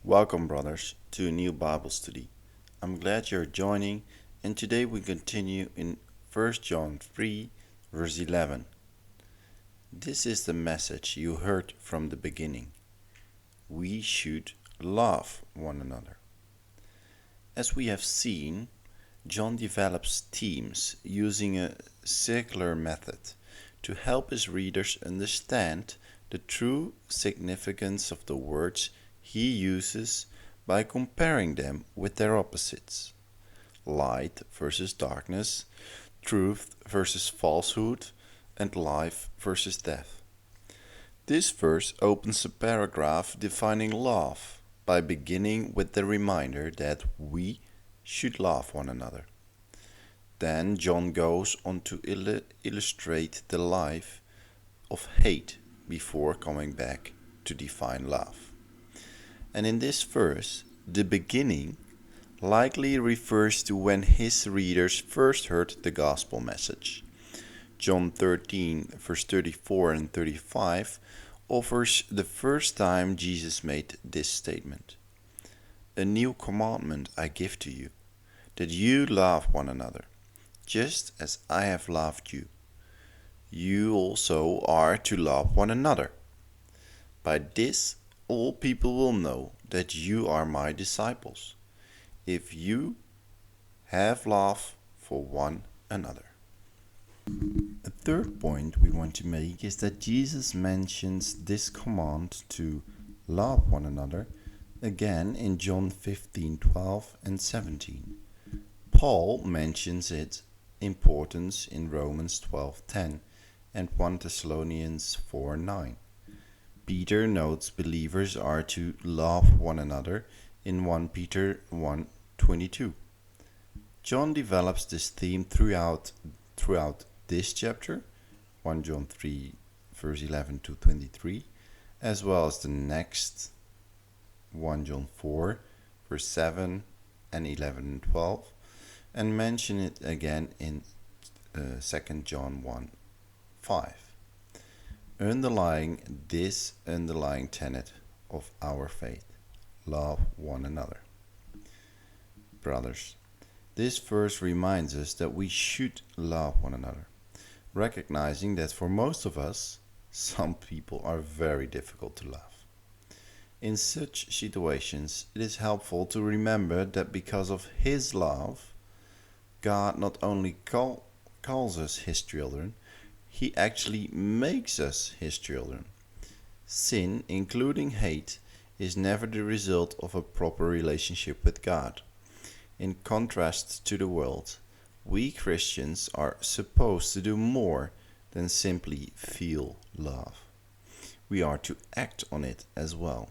Welcome, brothers, to a new Bible study. I'm glad you're joining, and today we continue in 1 John 3, verse 11. This is the message you heard from the beginning. We should love one another. As we have seen, John develops themes using a circular method to help his readers understand the true significance of the words he uses by comparing them with their opposites: light versus darkness, truth versus falsehood, and life versus death. This verse opens a paragraph defining love by beginning with the reminder that we should love one another. Then John goes on to illustrate the life of hate before coming back to define love. And in this verse, the beginning likely refers to when his readers first heard the gospel message. John 13, verse 34 and 35 offers the first time Jesus made this statement: "A new commandment I give to you, that you love one another, just as I have loved you. You also are to love one another. By this all people will know that you are my disciples, if you have love for one another." A third point we want to make is that Jesus mentions this command to love one another again in John 15:12 and 17. Paul mentions its importance in Romans 12:10 and 1 Thessalonians 4:9. Peter notes believers are to love one another in 1 Peter 1:22. John develops this theme throughout this chapter, 1 John 3, verse 11 to 23, as well as the next 1 John 4, verse 7 and 11 and 12, and mention it again in 2 John 1, 5. Underlying this underlying tenet of our faith: love one another. Brothers, this verse reminds us that we should love one another, recognizing that for most of us, some people are very difficult to love. In such situations, it is helpful to remember that because of His love, God not only calls us His children, He actually makes us His children. Sin, including hate, is never the result of a proper relationship with God. In contrast to the world, we Christians are supposed to do more than simply feel love. We are to act on it as well.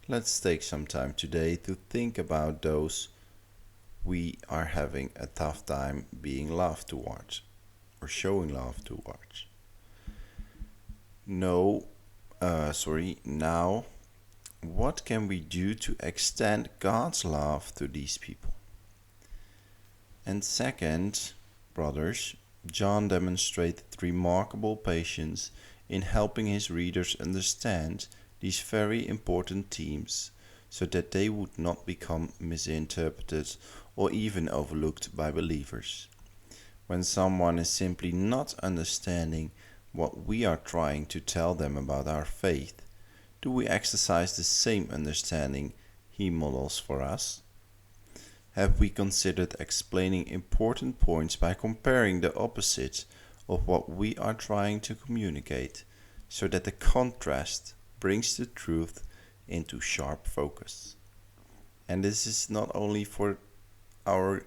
Let's take some time today to think about those we are having a tough time being loved towards, or showing love towards. Now, what can we do to extend God's love to these people? And second, brothers, John demonstrated remarkable patience in helping his readers understand these very important themes so that they would not become misinterpreted or even overlooked by believers. When someone is simply not understanding what we are trying to tell them about our faith, do we exercise the same understanding he models for us? Have we considered explaining important points by comparing the opposite of what we are trying to communicate, so that the contrast brings the truth into sharp focus? And this is not only for our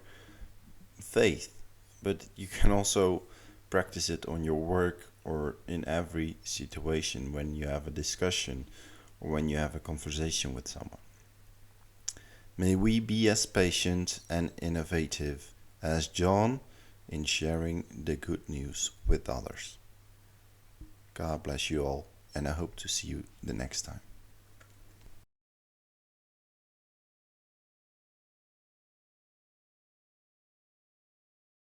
faith, but you can also practice it on your work or in every situation when you have a discussion or when you have a conversation with someone. May we be as patient and innovative as John in sharing the good news with others. God bless you all, and I hope to see you the next time.